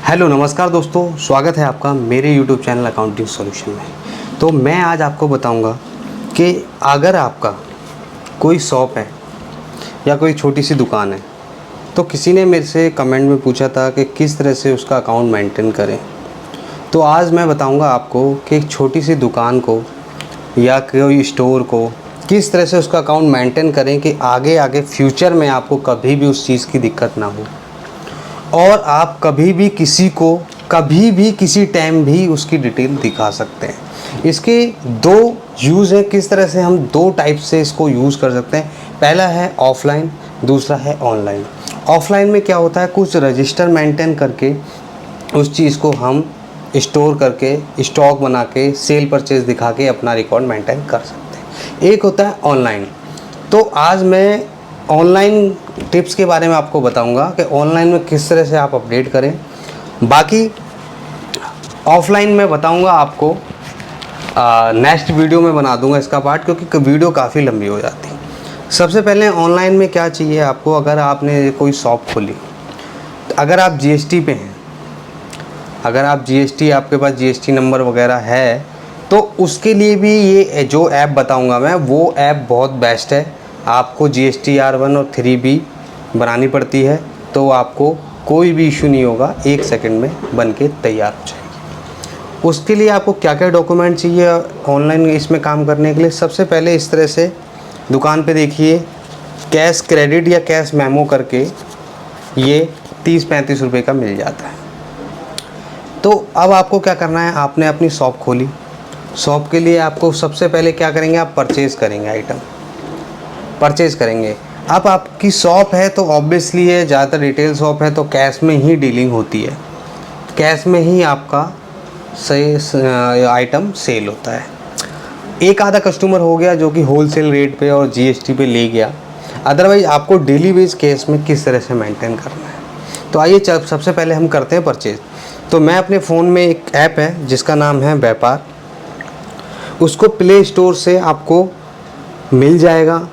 Hello नमस्कार दोस्तों, स्वागत है आपका मेरे YouTube चैनल अकाउंटिंग सॉल्यूशन में। तो मैं आज आपको बताऊंगा कि अगर आपका कोई शॉप है या कोई छोटी सी दुकान है, तो किसी ने मेरे से कमेंट में पूछा था कि किस तरह से उसका अकाउंट मेंटेन करें। तो आज मैं बताऊंगा आपको कि एक छोटी सी दुकान को या कोई स्टोर को किस तरह से उसका अकाउंट मेंटेन करें कि आगे आगे फ्यूचर में आपको कभी भी उस चीज़ की दिक्कत ना हो और आप कभी भी किसी को कभी भी किसी टाइम भी उसकी डिटेल दिखा सकते हैं। इसके दो यूज़ हैं, किस तरह से हम दो टाइप से इसको यूज़ कर सकते हैं। पहला है ऑफलाइन, दूसरा है ऑनलाइन। ऑफलाइन में क्या होता है, कुछ रजिस्टर मेंटेन करके उस चीज़ को हम स्टोर करके स्टॉक बना के सेल परचेज दिखा के अपना रिकॉर्ड मेंटेन कर सकते हैं। एक होता है ऑनलाइन। तो आज मैं ऑनलाइन टिप्स के बारे में आपको बताऊंगा कि ऑनलाइन में किस तरह से आप अपडेट करें। बाकी ऑफलाइन में बताऊंगा आपको, नेक्स्ट वीडियो में बना दूंगा इसका पार्ट, क्योंकि वीडियो काफ़ी लंबी हो जाती है। सबसे पहले ऑनलाइन में क्या चाहिए आपको, अगर आपने कोई शॉप खोली, अगर आप जीएसटी पे हैं, अगर आप जीएसटी, आपके पास जीएसटी नंबर वगैरह है, तो उसके लिए भी ये जो ऐप बताऊंगा मैं, वो ऐप बहुत बेस्ट है। आपको GSTR1 और 3B बनानी पड़ती है, तो आपको कोई भी इशू नहीं होगा, 1 सेकंड में बन के तैयार हो जाएगी। उसके लिए आपको क्या क्या डॉक्यूमेंट चाहिए ऑनलाइन इसमें काम करने के लिए। सबसे पहले इस तरह से दुकान पे देखिए, कैश क्रेडिट या कैश मेमो करके ये 30-35 रुपये का मिल जाता है। तो अब आपको क्या करना है, आपने अपनी शॉप खोली। शॉप के लिए आपको सबसे पहले क्या करेंगे, आप परचेज़ करेंगे, आइटम परचेज़ करेंगे। अब आपकी शॉप है तो ऑब्वियसली है, ज़्यादातर रिटेल शॉप है तो कैश में ही डीलिंग होती है, कैश में ही आपका सही आइटम सेल होता है। एक आधा कस्टमर हो गया जो कि होलसेल रेट पे और जीएसटी पे ले गया, अदरवाइज आपको डेली बेस केस में किस तरह से मेंटेन करना है। तो आइए सबसे पहले हम करते हैं परचेज़। तो मैं अपने फ़ोन में एक ऐप है जिसका नाम है व्यापार, उसको प्ले स्टोर से आपको मिल जाएगा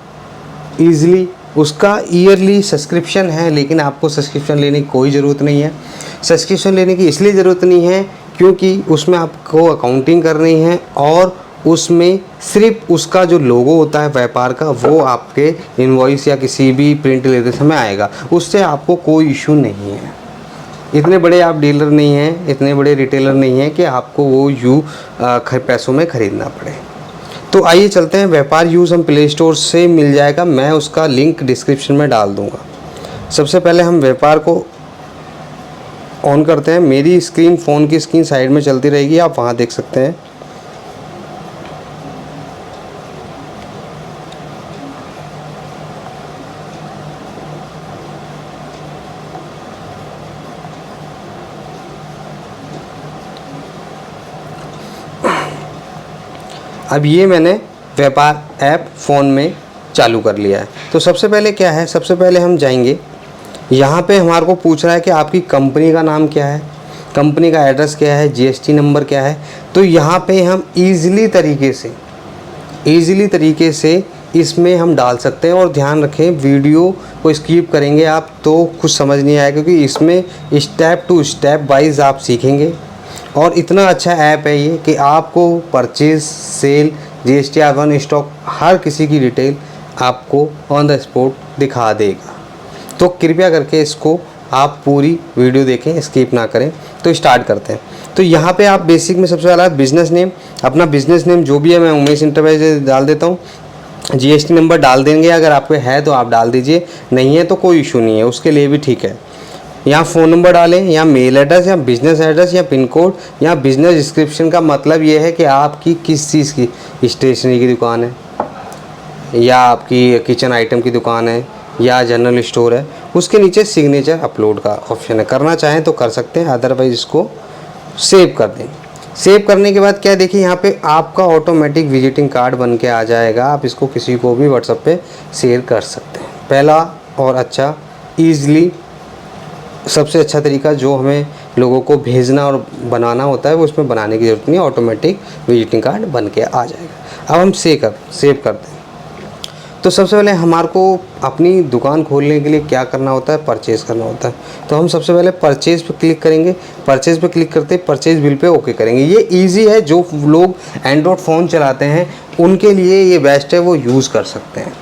ईज़िली। उसका ईयरली सब्सक्रिप्शन है, लेकिन आपको सब्सक्रिप्शन लेने की कोई ज़रूरत नहीं है। सब्सक्रिप्शन लेने की इसलिए ज़रूरत नहीं है क्योंकि उसमें आपको अकाउंटिंग करनी है और उसमें सिर्फ उसका जो लोगो होता है व्यापार का, वो आपके इनवॉइस या किसी भी प्रिंट लेते समय आएगा। उससे आपको कोई इशू नहीं है। इतने बड़े आप डीलर नहीं हैं, इतने बड़े रिटेलर नहीं हैं कि आपको वो पैसों में ख़रीदना पड़े। तो आइए चलते हैं, व्यापार यूज़ हम प्ले स्टोर से मिल जाएगा, मैं उसका लिंक डिस्क्रिप्शन में डाल दूंगा। सबसे पहले हम व्यापार को ऑन करते हैं। मेरी स्क्रीन, फ़ोन की स्क्रीन साइड में चलती रहेगी, आप वहाँ देख सकते हैं। अब ये मैंने व्यापार ऐप फ़ोन में चालू कर लिया है। तो सबसे पहले क्या है, सबसे पहले हम जाएंगे, यहाँ पे हमारे को पूछ रहा है कि आपकी कंपनी का नाम क्या है, कंपनी का एड्रेस क्या है, जीएसटी नंबर क्या है। तो यहाँ पे हम ईज़िली तरीके से इसमें हम डाल सकते हैं। और ध्यान रखें, वीडियो को स्किप करेंगे आप तो कुछ समझ नहीं आएगा, क्योंकि इसमें स्टेप टू स्टेप वाइज आप सीखेंगे। और इतना अच्छा ऐप है ये कि आपको परचेज, सेल, GSTR1, स्टॉक, हर किसी की डिटेल आपको ऑन द स्पॉट दिखा देगा। तो कृपया करके इसको आप पूरी वीडियो देखें, स्किप ना करें। तो स्टार्ट करते हैं। तो यहाँ पे आप बेसिक में सबसे पहला बिज़नेस नेम, अपना बिज़नेस नेम जो भी है, मैं उमेश इंटरप्राइजेज डाल देता हूँ। GST नंबर डाल देंगे, अगर आपको है तो आप डाल दीजिए, नहीं है तो कोई इशू नहीं है, उसके लिए भी ठीक है। यहाँ फ़ोन नंबर डालें, या मेल एड्रेस, या बिज़नेस एड्रेस, या पिन कोड, या बिज़नेस डिस्क्रिप्शन। का मतलब ये है कि आपकी किस चीज़ की, स्टेशनरी की दुकान है या आपकी किचन आइटम की दुकान है या जनरल स्टोर है। उसके नीचे सिग्नेचर अपलोड का ऑप्शन है, करना चाहें तो कर सकते हैं, अदरवाइज इसको सेव कर दें। सेव करने के बाद क्या देखिए, यहाँ पे आपका ऑटोमेटिक विजिटिंग कार्ड बन के आ जाएगा। आप इसको किसी को भी व्हाट्सएप पे शेयर कर सकते हैं। पहला और अच्छा, ईज़िली सबसे अच्छा तरीका जो हमें लोगों को भेजना और बनाना होता है, वो इसमें बनाने की ज़रूरत नहीं है, ऑटोमेटिक विजिटिंग कार्ड बन के आ जाएगा। अब हम सेव करते हैं। तो सबसे पहले हमारे को अपनी दुकान खोलने के लिए क्या करना होता है, परचेज़ करना होता है। तो हम सबसे पहले परचेज़ पे क्लिक करेंगे, परचेज़ पे क्लिक करते परचेज़ बिल पे ओके करेंगे। ये इजी है, जो लोग एंड्रॉयड फ़ोन चलाते हैं उनके लिए ये बेस्ट है, वो यूज़ कर सकते हैं।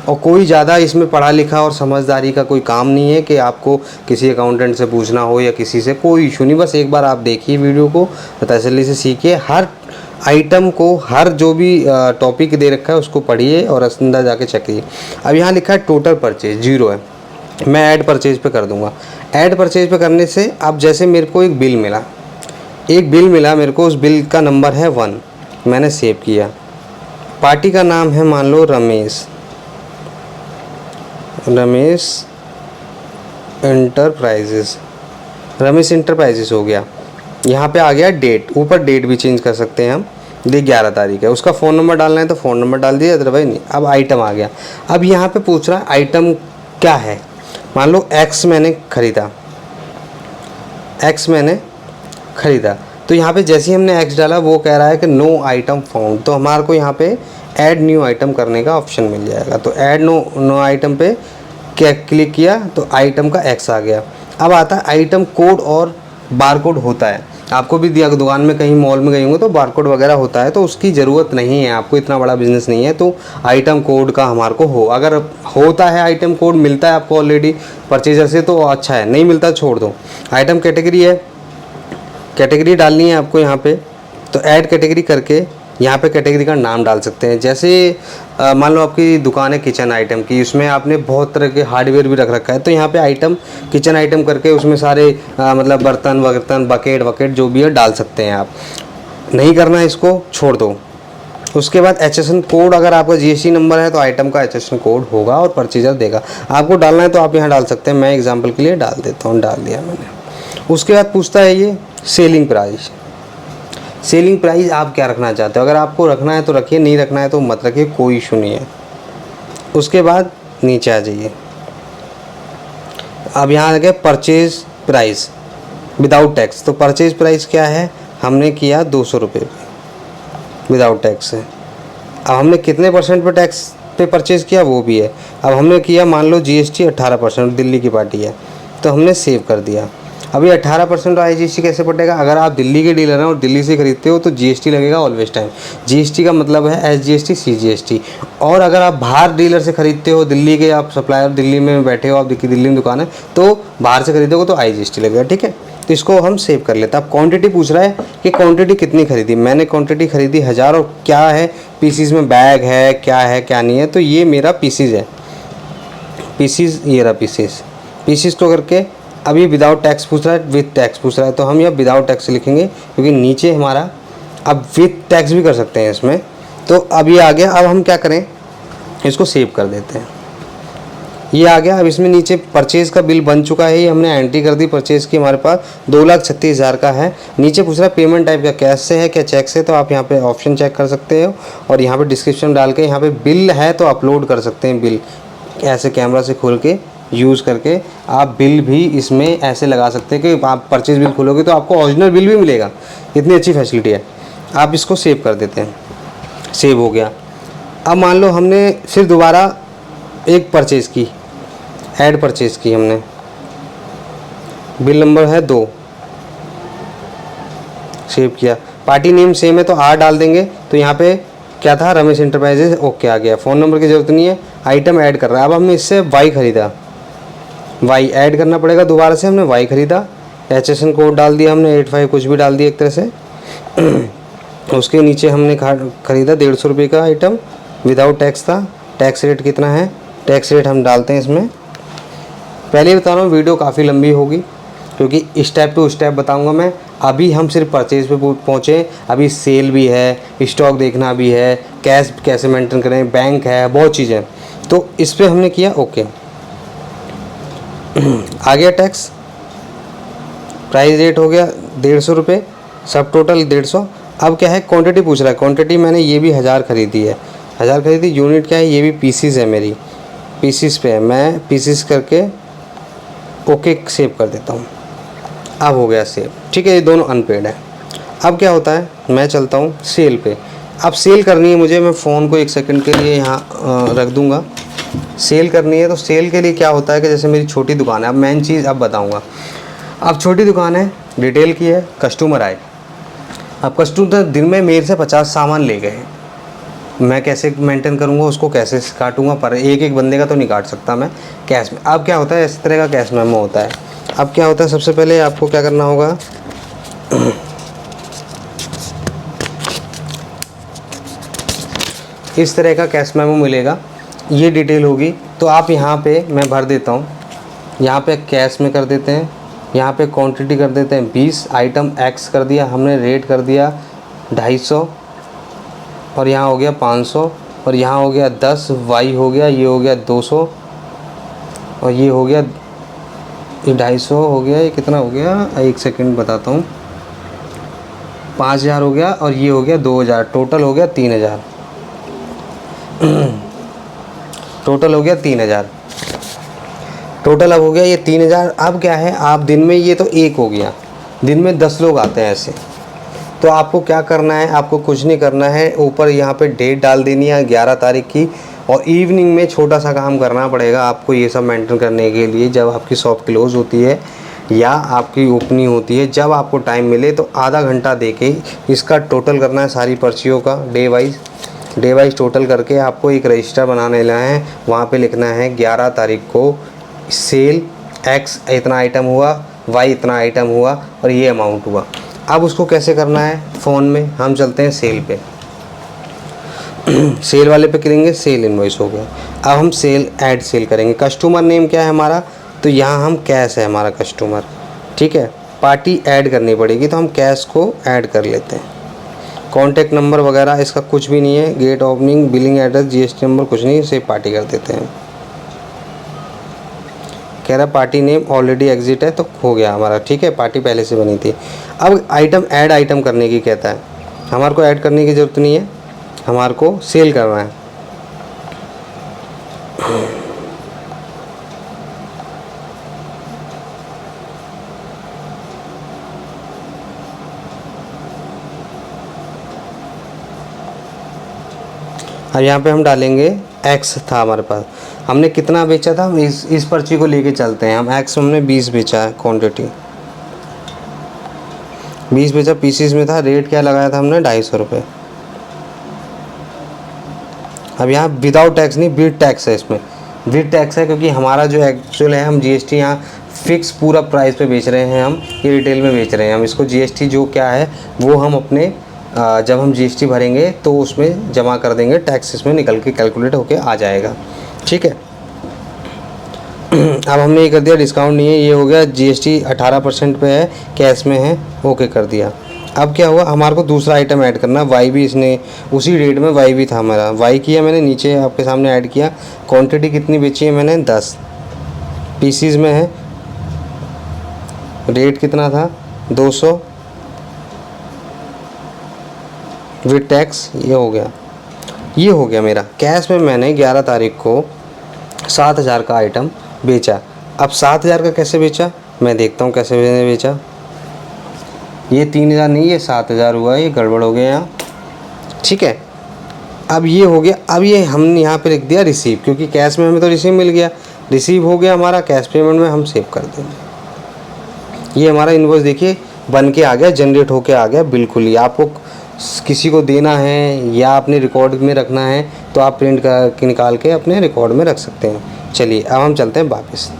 और कोई ज़्यादा इसमें पढ़ा लिखा और समझदारी का कोई काम नहीं है कि आपको किसी अकाउंटेंट से पूछना हो या किसी से, कोई इशू नहीं। बस एक बार आप देखिए वीडियो को, तसल्ली से सीखिए, हर आइटम को, हर जो भी टॉपिक दे रखा है उसको पढ़िए और अंदर जाके चेक कीजिए। अब यहाँ लिखा है टोटल परचेज 0 है, मैं ऐड परचेज पे कर दूँगा। ऐड परचेज पे करने से अब जैसे मेरे को एक बिल मिला मेरे को, उस बिल का नंबर है 1, मैंने सेव किया। पार्टी का नाम है मान लो रमेश इंटरप्राइजेस हो गया। यहाँ पे आ गया डेट, ऊपर डेट भी चेंज कर सकते हैं हम, ये 11 तारीख है। उसका फ़ोन नंबर डालना है तो फ़ोन नंबर डाल दिया, अदरवाइज नहीं। अब आइटम आ गया। अब यहाँ पे पूछ रहा है आइटम क्या है, मान लो एक्स मैंने ख़रीदा, तो यहाँ पे जैसे ही हमने एक्स डाला वो कह रहा है कि नो आइटम फाउंड, तो हमारे को यहाँ पे ऐड न्यू आइटम करने का ऑप्शन मिल जाएगा। तो ऐड नो आइटम पे क्या क्लिक किया तो आइटम का एक्स आ गया। अब आता है आइटम कोड और बार कोड होता है, आपको भी दिया, दुकान में कहीं मॉल में गए होंगे तो बार कोड वगैरह होता है, तो उसकी ज़रूरत नहीं है, आपको इतना बड़ा बिजनेस नहीं है तो आइटम कोड का हमारे को हो। अगर होता है आइटम कोड मिलता है आपको ऑलरेडी परचेजर से तो अच्छा है, नहीं मिलता छोड़ दो। आइटम कैटेगरी है, कैटेगरी डालनी है आपको यहाँ पे, तो ऐड कैटेगरी करके यहाँ पे कैटेगरी का नाम डाल सकते हैं। जैसे मान लो आपकी दुकान है किचन आइटम की, उसमें आपने बहुत तरह के हार्डवेयर भी रख रखा है, तो यहाँ पे आइटम किचन आइटम करके उसमें सारे मतलब बर्तन बकेट जो भी है डाल सकते हैं आप। नहीं करना है इसको, छोड़ दो। उसके बाद HSN कोड, अगर आपका GST नंबर है तो आइटम का HSN कोड होगा और परचेजर देगा। आपको डालना है तो आप यहाँ डाल सकते हैं, मैं एग्जाम्पल के लिए डाल देता हूँ, डाल दिया मैंने। उसके बाद पूछता है ये सेलिंग प्राइस आप क्या रखना चाहते हो, अगर आपको रखना है तो रखिए, नहीं रखना है तो मत रखिए, कोई इशू नहीं है। उसके बाद नीचे आ जाइए, अब यहाँ आ गया परचेज प्राइस विदाउट टैक्स। तो परचेज प्राइस क्या है, हमने किया 200 रुपये पे विदाउट टैक्स है। अब हमने कितने % पे टैक्स पे परचेज़ किया वो भी है। अब हमने किया मान लो GST 18%, दिल्ली की पार्टी है तो हमने सेव कर दिया। अभी 18% IGST कैसे पड़ेगा, अगर आप दिल्ली के डीलर हैं और दिल्ली से खरीदते हो तो GST लगेगा ऑलवेज टाइम। GST का मतलब है SGST CGST। और अगर आप बाहर डीलर से खरीदते हो, दिल्ली के आप सप्लायर दिल्ली में बैठे हो, आप दिल्ली में दुकान है तो बाहर से खरीदोगे तो IGST लगेगा, ठीक है। तो इसको हम सेव कर लेते हैं। अब क्वांटिटी पूछ रहा है कि क्वांटिटी कितनी खरीदी, मैंने क्वांटिटी खरीदी 1000। और क्या है पीसीज में, बैग है क्या नहीं है, तो ये मेरा पीसीज है, ये रहा पीसीज तो करके। अभी विदाउट टैक्स पूछ रहा है, विथ टैक्स पूछ रहा है, तो हम यह विदाउट टैक्स लिखेंगे क्योंकि नीचे हमारा, अब विथ टैक्स भी कर सकते हैं इसमें। तो अब ये आ गया। अब हम क्या करें, इसको सेव कर देते हैं, ये आ गया। अब इसमें नीचे परचेज़ का बिल बन चुका है, ये हमने एंट्री कर दी परचेज़ की, हमारे पास 2,36,000 का है। नीचे पूछ रहा है पेमेंट टाइप का कैश से है क्या चेक से, तो आप यहाँ पे ऑप्शन चेक कर सकते हो और यहाँ पे डिस्क्रिप्शन डाल के यहाँ पे बिल है तो अपलोड कर सकते हैं। बिल ऐसे कैमरा से खोल के यूज़ करके आप बिल भी इसमें ऐसे लगा सकते हैं कि आप परचेज़ बिल खोलोगे तो आपको ओरिजिनल बिल भी मिलेगा, इतनी अच्छी फैसिलिटी है। आप इसको सेव कर देते हैं, सेव हो गया। अब मान लो हमने फिर दोबारा एक परचेज़ की, ऐड परचेज़ की हमने, बिल नंबर है 2, सेव किया। पार्टी नेम सेम है तो R डाल देंगे। तो यहाँ पे क्या था, रमेश इंटरप्राइजेज, ओके आ गया। फ़ोन नंबर की ज़रूरत नहीं है, आइटम ऐड कर रहा है। अब हमने इससे Y खरीदा, Y ऐड करना पड़ेगा दोबारा से। हमने Y खरीदा, HSN कोड डाल दिया हमने, 85 कुछ भी डाल दिया एक तरह से। उसके नीचे हमने खरीदा 150 रुपये का आइटम, विदाउट टैक्स था। टैक्स रेट कितना है, टैक्स रेट हम डालते हैं इसमें। पहले ही बता रहा हूँ वीडियो काफ़ी लंबी होगी क्योंकि स्टेप टू स्टेप बताऊंगा मैं। अभी हम सिर्फ परचेज़ पे पहुँचे, अभी सेल भी है, स्टॉक देखना भी है, कैश कैसे मेंटेन करें, बैंक है, बहुत चीज़ें। तो इस पर हमने किया ओके। आ गया टैक्स, प्राइस रेट हो गया 150 रुपये, सब टोटल 150। अब क्या है, क्वांटिटी पूछ रहा है। क्वांटिटी मैंने ये भी 1000 खरीदी है, 1000 खरीदी। यूनिट क्या है, ये भी पीसीज है मेरी, पीसीज पे है, मैं पीसीज करके ओके सेव कर देता हूँ। अब हो गया सेव, ठीक है। ये दोनों अनपेड है। अब क्या होता है, मैं चलता हूँ सेल पे। अब सेल करनी है मुझे, मैं फ़ोन को 1 सेकंड के लिए यहाँ रख दूँगा। सेल करनी है तो सेल के लिए क्या होता है कि जैसे मेरी छोटी दुकान है, अब मेन चीज़ अब बताऊंगा। अब छोटी दुकान है, रिटेल की है, कस्टमर आए, अब कस्टमर दिन में मेरे से 50 सामान ले गए, मैं कैसे मेंटेन करूंगा उसको, कैसे काटूंगा, पर एक एक बंदे का तो नहीं काट सकता मैं कैश में। अब क्या होता है, इस तरह का कैश मेमो होता है। अब क्या होता है, सबसे पहले आपको क्या करना होगा, इस तरह का कैश मेमो मिलेगा, ये डिटेल होगी। तो आप यहाँ पे मैं भर देता हूँ, यहाँ पे कैश में कर देते हैं, यहाँ पे क्वांटिटी कर देते हैं 20, आइटम एक्स कर दिया हमने, रेट कर दिया 250, और यहाँ हो गया 500, और यहाँ हो गया 10, वाई हो गया, ये हो गया 200, और ये हो गया 250 हो गया, ये कितना हो गया, एक सेकंड बताता हूँ, 5000 हो गया, और ये हो गया 2000, टोटल हो गया 3000, टोटल हो गया 3000, टोटल अब हो गया ये 3000। अब क्या है, आप दिन में ये तो एक हो गया, दिन में 10 लोग आते हैं ऐसे, तो आपको क्या करना है, आपको कुछ नहीं करना है, ऊपर यहाँ पे डेट डाल देनी है 11 तारीख की, और इवनिंग में छोटा सा काम करना पड़ेगा आपको ये सब मेंटेन करने के लिए। जब आपकी शॉप क्लोज़ होती है या आपकी ओपनिंग होती है, जब आपको टाइम मिले तो आधा घंटा दे के इसका टोटल करना है सारी पर्चियों का, डे वाइज टोटल करके आपको एक रजिस्टर बनाने लेना है। वहाँ पे लिखना है 11 तारीख को सेल एक्स इतना आइटम हुआ, वाई इतना आइटम हुआ, और ये अमाउंट हुआ। अब उसको कैसे करना है, फ़ोन में हम चलते हैं सेल पे, सेल वाले पे करेंगे, सेल इनवॉइस हो गया। अब हम सेल करेंगे। कस्टमर नेम क्या है हमारा, तो यहाँ हम कैश है हमारा कस्टमर, ठीक है। पार्टी ऐड करनी पड़ेगी तो हम कैश को ऐड कर लेते हैं। कॉन्टैक्ट नंबर वगैरह इसका कुछ भी नहीं है, gate opening, billing address, GST number कुछ नहीं, सिर्फ पार्टी कर देते हैं। कह रहा पार्टी नेम ऑलरेडी एग्जिट है, तो हो गया हमारा, ठीक है, पार्टी पहले से बनी थी। अब आइटम करने की कहता है, हमारे को ऐड करने की ज़रूरत नहीं है, हमारे को सेल करना है। अब यहाँ पे हम डालेंगे एक्स था हमारे पास, हमने कितना बेचा था, हम इस पर्ची को लेके चलते हैं। हम एक्स हमने 20 बेचा है, क्वांटिटी 20 बेचा, पीसीस में था, रेट क्या लगाया था हमने 250 रुपये। अब यहाँ विदाउट टैक्स नहीं, विद टैक्स है, इसमें विद टैक्स है क्योंकि हमारा जो एक्चुअल है, हम जीएसटी यहाँ फिक्स पूरा प्राइस पे बेच रहे हैं, हम ये रिटेल में बेच रहे हैं। हम इसको जीएसटी जो क्या है वो हम अपने जब हम जीएसटी भरेंगे तो उसमें जमा कर देंगे, टैक्स इसमें निकल के कैलकुलेट होके आ जाएगा, ठीक है। अब हमने ये कर दिया, डिस्काउंट नहीं है, ये हो गया जीएसटी 18% पे है, कैश में है, ओके कर दिया। अब क्या हुआ, हमारे को दूसरा आइटम ऐड करना, वाई भी इसने उसी रेट में, वाई भी था हमारा, वाई किया मैंने, नीचे आपके सामने ऐड किया। क्वांटिटी कितनी बेची है मैंने, 10 पीसीज में है, रेट कितना था 200 विद टैक्स, ये हो गया मेरा। कैश में मैंने 11 तारीख को 7000 का आइटम बेचा। अब 7000 का कैसे बेचा, मैं देखता हूँ कैसे मैंने बेचा। ये 3000 नहीं, ये 7000 हुआ, ये गड़बड़ हो गया यहाँ, ठीक है। अब ये हो गया। अब ये हमने यहाँ पे लिख दिया रिसीव, क्योंकि कैश में हमें तो रिसीव मिल गया, रिसीव हो गया हमारा, कैश पेमेंट में हम सेव कर देंगे। ये हमारा इनवॉइस देखिए बन के आ गया, जनरेट होके आ गया बिल्कुल ही। आपको किसी को देना है या अपने रिकॉर्ड में रखना है तो आप प्रिंट करके निकाल के अपने रिकॉर्ड में रख सकते हैं। चलिए अब हम चलते हैं वापस।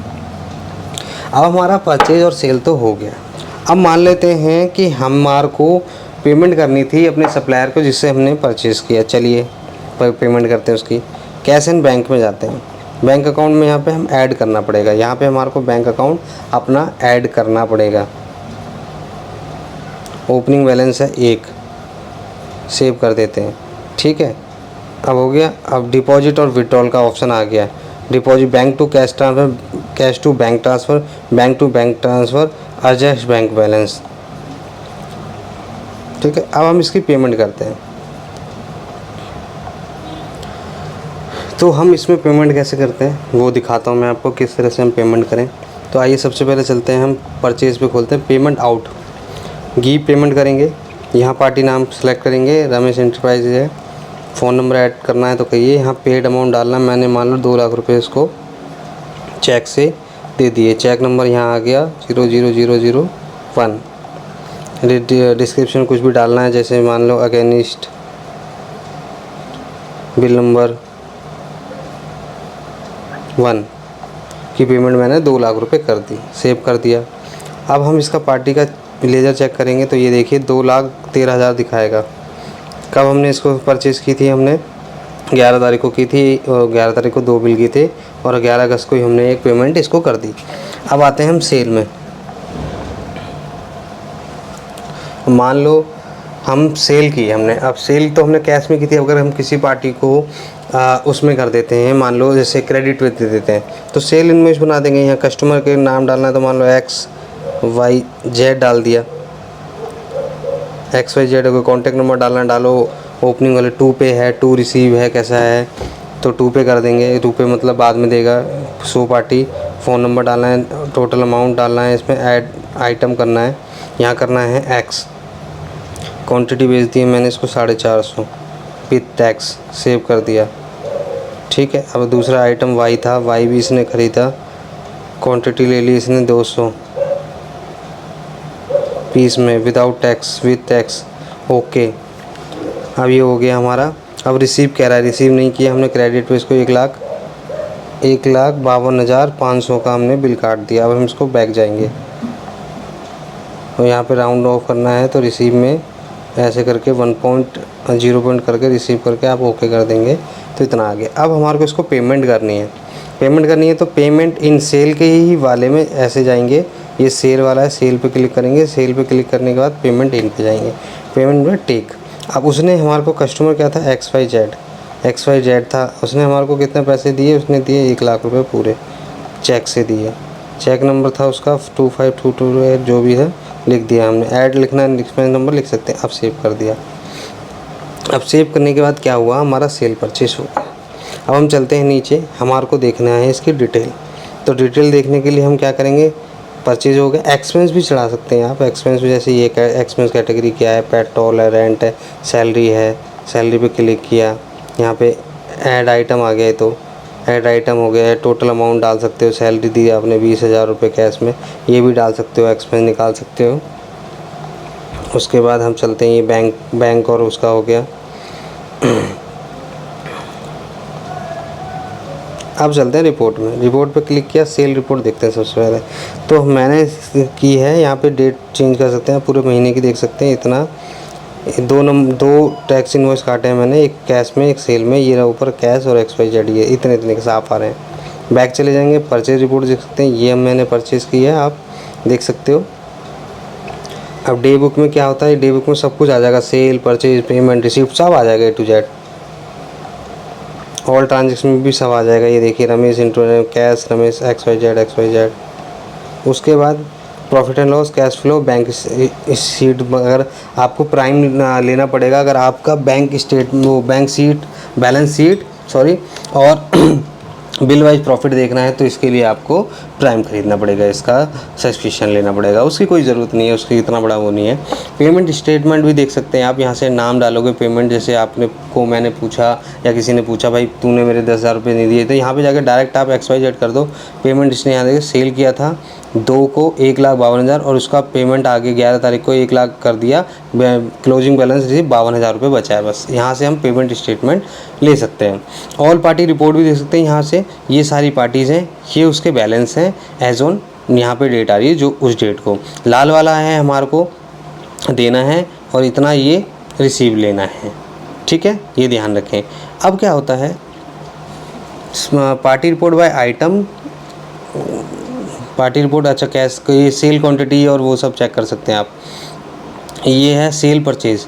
अब हमारा परचेज और सेल तो हो गया। अब मान लेते हैं कि हमारे को पेमेंट करनी थी अपने सप्लायर को जिससे हमने परचेज़ किया। चलिए पेमेंट करते हैं उसकी। कैश एंड बैंक में जाते हैं, बैंक अकाउंट में यहाँ पे हम ऐड करना पड़ेगा, यहाँ पे हमारे को बैंक अकाउंट अपना ऐड करना पड़ेगा। ओपनिंग बैलेंस है 1, सेव कर देते हैं, ठीक है। अब हो गया। अब डिपॉजिट और विड्रॉल का ऑप्शन आ गया। Deposit bank to cash transfer, cash to bank transfer, bank to bank transfer, adjust bank balance, ठीक है। अब हम इसकी पेमेंट करते हैं। तो हम इसमें पेमेंट कैसे करते हैं वो दिखाता हूँ मैं आपको, किस तरह से हम पेमेंट करें। तो आइए सबसे पहले चलते हैं, हम परचेज़ पे खोलते हैं, पेमेंट आउट, गिव पेमेंट करेंगे। यहाँ पार्टी नाम सेलेक्ट करेंगे, रमेश एंटरप्राइज है, फ़ोन नंबर ऐड करना है तो कहिए। यहाँ पेड अमाउंट डालना है, मैंने मान लो 2 लाख रुपए इसको चेक से दे दिए। चेक नंबर यहाँ आ गया 00001। डिस्क्रिप्शन कुछ भी डालना है, जैसे मान लो अगेंस्ट बिल नंबर 1 की पेमेंट मैंने 2 लाख रुपए कर दी, सेव कर दिया। अब हम इसका पार्टी का लेज़र चेक करेंगे तो ये देखिए 2,13,000 दिखाएगा। कब हमने इसको परचेज़ की थी, हमने 11 तारीख को की थी और 11 तारीख को 2 बिल किए थे और 11 अगस्त को ही हमने एक पेमेंट इसको कर दी। अब आते हैं हम सेल में। मान लो हम सेल की हमने, अब सेल तो हमने कैश में की थी। अगर हम किसी पार्टी को उसमें कर देते हैं, मान लो जैसे क्रेडिट पे दे देते हैं तो सेल इनवॉइस बना देंगे। यहाँ कस्टमर के नाम डालना है तो मान लो XYZ डाल दिया, XYZ को कॉन्टैक्ट नंबर डालना, डालो। ओपनिंग वाले 2 पे है, 2 रिसीव है, कैसा है तो 2 पे कर देंगे। 2 पे मतलब बाद में देगा। शो पार्टी, फ़ोन नंबर डालना है, टोटल अमाउंट डालना है, इसमें ऐड आइटम करना है, यहाँ करना है X। क्वांटिटी भेज दी है मैंने इसको 450 विथ टैक्स, सेव कर दिया। ठीक है। अब दूसरा आइटम Y था, Y भी इसने ख़रीदा, क्वांटिटी ले ली इसने 200 पीस में without tax, with tax, okay. अब ये हो गया हमारा। अब रिसीव कह रहा है, रिसीव नहीं किया हमने क्रेडिट पे इसको 1,52,500 का हमने बिल काट दिया। अब हम इसको बैक जाएंगे और यहाँ पे राउंड ऑफ करना है तो रिसीव में ऐसे करके 1.0 करके रिसीव करके आप ओके कर देंगे तो इतना आ गया। अब हमारे को इसको पेमेंट करनी है। तो पेमेंट इन सेल के ही वाले में ऐसे जाएंगे, ये सेल वाला है, सेल पे क्लिक करेंगे। सेल पे क्लिक करने के बाद पेमेंट इन पे जाएंगे, पेमेंट में टेक। अब उसने हमारे को, कस्टमर क्या था, XYZ था, उसने हमारे को कितने पैसे दिए, उसने दिए 1 लाख रुपए पूरे चेक से दिए। चेक नंबर था उसका 2522 जो भी है लिख दिया हमने। ऐड लिखना है, एक्सपेंस नंबर लिख सकते हैं। अब सेव कर दिया। अब सेव करने के बाद क्या हुआ, हमारा सेल परचेस हो गया। अब हम चलते हैं नीचे, हमारे को देखना है इसकी डिटेल। तो डिटेल देखने के लिए हम क्या करेंगे, परचेज हो गया। एक्सपेंस भी चढ़ा सकते हैं आप, एक्सपेंस भी, जैसे ये एक्सपेंस कैटेगरी क्या है, पेट्रोल है, रेंट है, सैलरी है, सैलरी पे क्लिक किया, यहाँ पे ऐड आइटम आ गया तो ऐड आइटम हो गया है। टोटल अमाउंट डाल सकते हो, सैलरी दी आपने 20,000 रुपये कैश में, ये भी डाल सकते हो, एक्सपेंस निकाल सकते हो। उसके बाद हम चलते हैं, ये बैंक और उसका हो गया। अब चलते हैं रिपोर्ट में। रिपोर्ट पे क्लिक किया, सेल रिपोर्ट देखते हैं सबसे पहले। तो मैंने की है, यहाँ पे डेट चेंज कर सकते हैं, पूरे महीने की देख सकते हैं। इतना 2 टैक्स इनवॉइस काटे हैं मैंने, एक कैश में एक सेल में। ये रहा ऊपर कैश और XYZ, ये इतने के साफ आ रहे हैं। बैक चले जाएंगे, परचेज रिपोर्ट देख सकते हैं, ये मैंने परचेज़ की है, आप देख सकते हो। अब डे बुक में क्या होता है, डे बुक में सब कुछ आ जाएगा, सेल, परचेज, पेमेंट, रिसीप्ट सब आ जाएगा A to Z। All transaction में भी सब आ जाएगा। ये देखिए Ramesh into cash, Ramesh XYZ। उसके बाद profit and loss, cash flow, bank sheet. अगर आपको प्राइम लेना पड़ेगा, अगर आपका बैलेंस शीट और बिल वाइज प्रॉफिट देखना है तो इसके लिए आपको प्राइम ख़रीदना पड़ेगा, इसका सब्सक्रिप्शन लेना पड़ेगा। उसकी कोई ज़रूरत नहीं है, उसकी इतना बड़ा वो नहीं है। पेमेंट स्टेटमेंट भी देख सकते हैं आप, यहाँ से नाम डालोगे पेमेंट, जैसे आपने को मैंने पूछा या किसी ने पूछा भाई तूने मेरे 10,000 रुपये नहीं दिए, तो यहाँ पे जाकर डायरेक्ट आप XYZ कर दो। पेमेंट इसने यहाँ देखिए सेल किया था 2 को 1,52,000 और उसका पेमेंट आगे 11 तारीख को 1 लाख कर दिया। क्लोजिंग बैलेंस 52,000 रुपये बचा है बस। यहाँ से हम पेमेंट स्टेटमेंट ले सकते हैं। ऑल पार्टी रिपोर्ट भी देख सकते हैं यहाँ से, ये सारी पार्टीज़ हैं, ये उसके बैलेंस हैं एज ऑन, यहाँ पे डेट आ रही है जो उस डेट को। लाल वाला है हमारे को देना है और इतना ये रिसीव लेना है, ठीक है, ये ध्यान रखें। अब क्या होता है, party report by item, party report, अच्छा कैश, ये सेल क्वांटिटी और वो सब चेक कर सकते हैं आप। ये है सेल परचेज़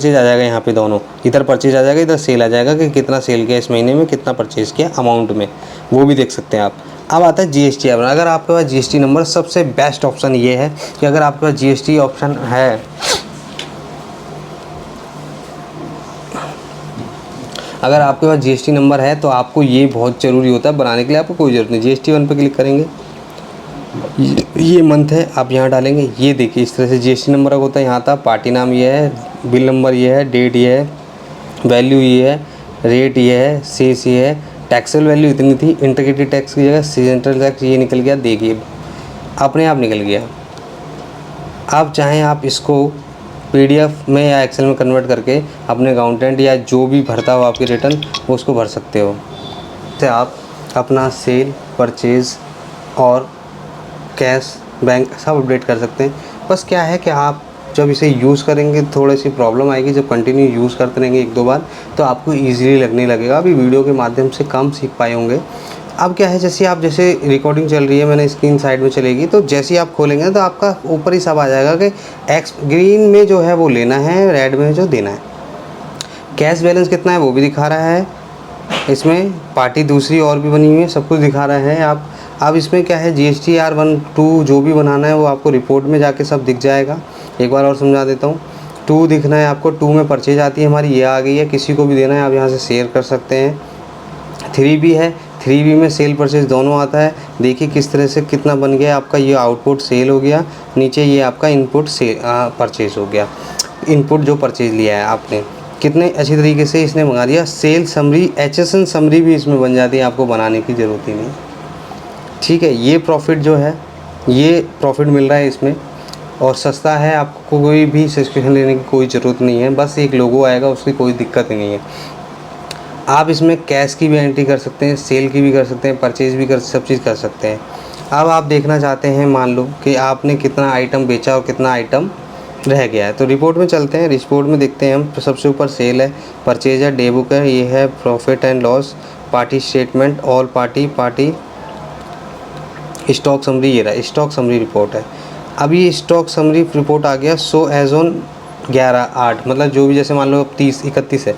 आ जाएगा यहाँ पे, दोनों इधर परचेज़ आ जाएगा, इधर सेल आ जाएगा कि कितना सेल किया इस महीने में, कितना परचेज़ किया अमाउंट में, वो भी देख सकते हैं आप। अब आता है GST। अगर आपके पास GST नंबर, सबसे बेस्ट ऑप्शन ये है कि अगर आपके पास GST ऑप्शन है, अगर आपके पास GST नंबर है तो आपको ये बहुत ज़रूरी होता है बनाने के लिए, आपको कोई ज़रूरत नहीं। GST 1 पे क्लिक करेंगे, ये मंथ है आप यहाँ डालेंगे, ये देखिए इस तरह से GST नंबर होता है। यहाँ था पार्टी नाम ये है, बिल नंबर ये है, डेट ये है, वैल्यू ये है, रेट ये है, शेष ये है, टैक्सेबल वैल्यू इतनी थी, इंटीग्रेटेड टैक्स की जगह सेंट्रल टैक्स ये निकल गया। देखिए अपने आप निकल गया। आप चाहें आप इसको पीडीएफ में या एक्सेल में कन्वर्ट करके अपने अकाउंटेंट या जो भी भरता हो आपकी रिटर्न वो उसको भर सकते हो। तो आप अपना सेल, परचेज़ और कैश, बैंक सब अपडेट कर सकते हैं। बस क्या है कि आप जब इसे यूज़ करेंगे थोड़ी सी प्रॉब्लम आएगी, जब कंटिन्यू यूज़ करते रहेंगे 1-2 बार तो आपको ईज़िली लगने लगेगा। अभी वीडियो के माध्यम से कम सीख पाए होंगे। अब क्या है, जैसे रिकॉर्डिंग चल रही है, मैंने स्क्रीन साइड में चलेगी तो जैसे ही आप खोलेंगे तो आपका ऊपर ही सब आ जाएगा कि ग्रीन में जो है वो लेना है, रेड में जो देना है। कैश बैलेंस कितना है वो भी दिखा रहा है, इसमें पार्टी दूसरी और भी बनी हुई है, सब कुछ दिखा रहा है। आप अब इसमें क्या है, GSTR 1, 2 जो भी बनाना है वो आपको रिपोर्ट में जाके सब दिख जाएगा। एक बार और समझा देता हूँ। 2 दिखना है आपको, 2 में परचेज आती है हमारी, ये आ गई है, किसी को भी देना है आप यहाँ से शेयर कर सकते हैं। 3B है, 3B में सेल परचेज दोनों आता है। देखिए किस तरह से कितना बन गया आपका, ये आउटपुट सेल हो गया, नीचे ये आपका इनपुट से परचेज हो गया। इनपुट जो परचेज लिया है आपने, कितने अच्छी तरीके से इसने मंगा दिया। सेल समरी, HSN समरी भी इसमें बन जाती है, आपको बनाने की ज़रूरत ही नहीं। ठीक है, ये प्रॉफिट जो है, ये प्रॉफिट मिल रहा है इसमें और सस्ता है, आपको कोई भी सब्सक्रिप्शन लेने की कोई ज़रूरत नहीं है, बस एक लोगो आएगा, उसकी कोई दिक्कत ही नहीं है। आप इसमें कैश की भी एंट्री कर सकते हैं, सेल की भी कर सकते हैं, परचेज़ भी सब चीज़ कर सकते हैं। अब आप देखना चाहते हैं, मान लो कि आपने कितना आइटम बेचा और कितना आइटम रह गया है, तो रिपोर्ट में चलते हैं। रिपोर्ट में देखते हैं हम, तो सबसे ऊपर सेल है, परचेज है, डे बुक है, ये है profit and loss, party statement, all party, stock summary, ये रहा स्टॉक समरी रिपोर्ट है। अब ये स्टॉक समरी रिपोर्ट आ गया, सो एज ऑन 11/8, मतलब जो भी, जैसे मान लो अब 31 है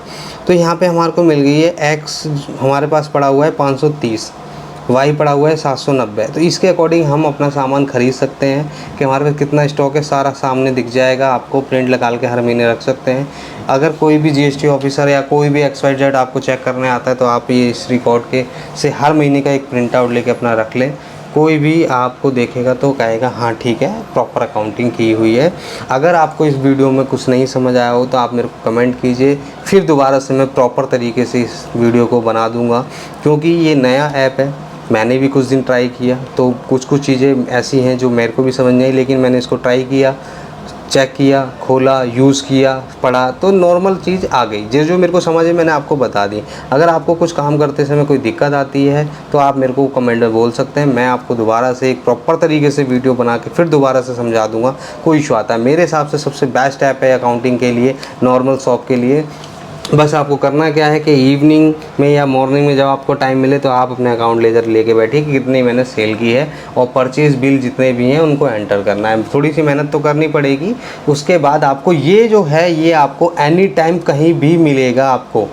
तो यहाँ पे हमारे को मिल गई है एक्स, हमारे पास पड़ा हुआ है 530, वाई पड़ा हुआ है 790। तो इसके अकॉर्डिंग हम अपना सामान ख़रीद सकते हैं कि हमारे पास कितना स्टॉक है, सारा सामने दिख जाएगा आपको, प्रिंट निकाल के हर महीने रख सकते हैं। अगर कोई भी GST ऑफिसर या कोई भी XYZ आपको चेक करने आता है तो आप ये इस रिकॉर्ड के से हर महीने का एक प्रिंट आउट लेके अपना रख लें। कोई भी आपको देखेगा तो कहेगा हाँ ठीक है, प्रॉपर अकाउंटिंग की हुई है। अगर आपको इस वीडियो में कुछ नहीं समझ आया हो तो आप मेरे को कमेंट कीजिए, फिर दोबारा से मैं प्रॉपर तरीके से इस वीडियो को बना दूंगा। क्योंकि ये नया ऐप है, मैंने भी कुछ दिन ट्राई किया तो कुछ चीज़ें ऐसी हैं जो मेरे को भी समझ नहीं आई, लेकिन मैंने इसको ट्राई किया, चेक किया, खोला, यूज़ किया, पढ़ा तो नॉर्मल चीज़ आ गई। जो मेरे को समझ है मैंने आपको बता दी। अगर आपको कुछ काम करते समय कोई दिक्कत आती है तो आप मेरे को कमेंट में बोल सकते हैं, मैं आपको दोबारा से एक प्रॉपर तरीके से वीडियो बना के फिर दोबारा से समझा दूंगा। कोई इशू आता है, मेरे हिसाब से सबसे बेस्ट ऐप है अकाउंटिंग के लिए, नॉर्मल शॉप के लिए। बस आपको करना क्या है कि इवनिंग में या मॉर्निंग में जब आपको टाइम मिले तो आप अपने अकाउंट लेजर लेके बैठिए कि कितनी मैंने सेल की है, और परचेज बिल जितने भी हैं उनको एंटर करना है। थोड़ी सी मेहनत तो करनी पड़ेगी। उसके बाद आपको ये जो है ये आपको एनी टाइम कहीं भी मिलेगा। आपको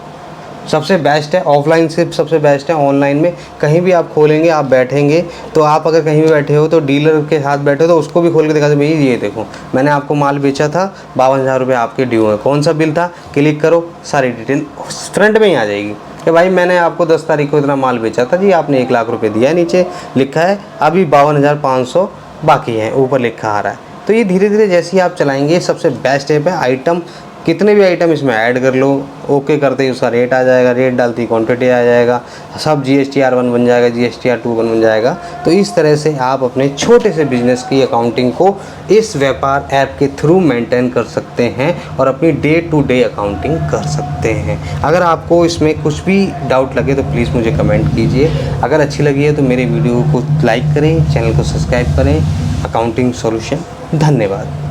सबसे बेस्ट है ऑफलाइन से, सबसे बेस्ट है ऑनलाइन में। कहीं भी आप खोलेंगे, आप बैठेंगे तो आप अगर कहीं भी बैठे हो तो डीलर के साथ बैठे हो तो उसको भी खोल के दिखा दो, भाई ये देखो मैंने आपको माल बेचा था, 52,000 रुपये आपके ड्यू है, कौन सा बिल था, क्लिक करो, सारी डिटेल फ्रंट में ही आ जाएगी कि भाई मैंने आपको 10 तारीख को इतना माल बेचा था जी, आपने 1 लाख रुपये दिया है, नीचे लिखा है अभी 52,500 बाकी हैं, ऊपर लिखा आ रहा है। तो ये धीरे धीरे जैसे ही आप चलाएंगे सबसे बेस्ट ऐप है। आइटम कितने भी आइटम इसमें ऐड कर लो, ओके करते ही उसका रेट आ जाएगा, रेट डालते ही क्वांटिटी आ जाएगा, सब GSTR 1 बन जाएगा, GSTR 2 बन जाएगा। तो इस तरह से आप अपने छोटे से बिजनेस की अकाउंटिंग को इस व्यापार ऐप के थ्रू मेंटेन कर सकते हैं और अपनी डे टू डे अकाउंटिंग कर सकते हैं। अगर आपको इसमें कुछ भी डाउट लगे तो प्लीज़ मुझे कमेंट कीजिए। अगर अच्छी लगी है तो मेरे वीडियो को लाइक करें, चैनल को सब्सक्राइब करें। अकाउंटिंग सॉल्यूशन, धन्यवाद।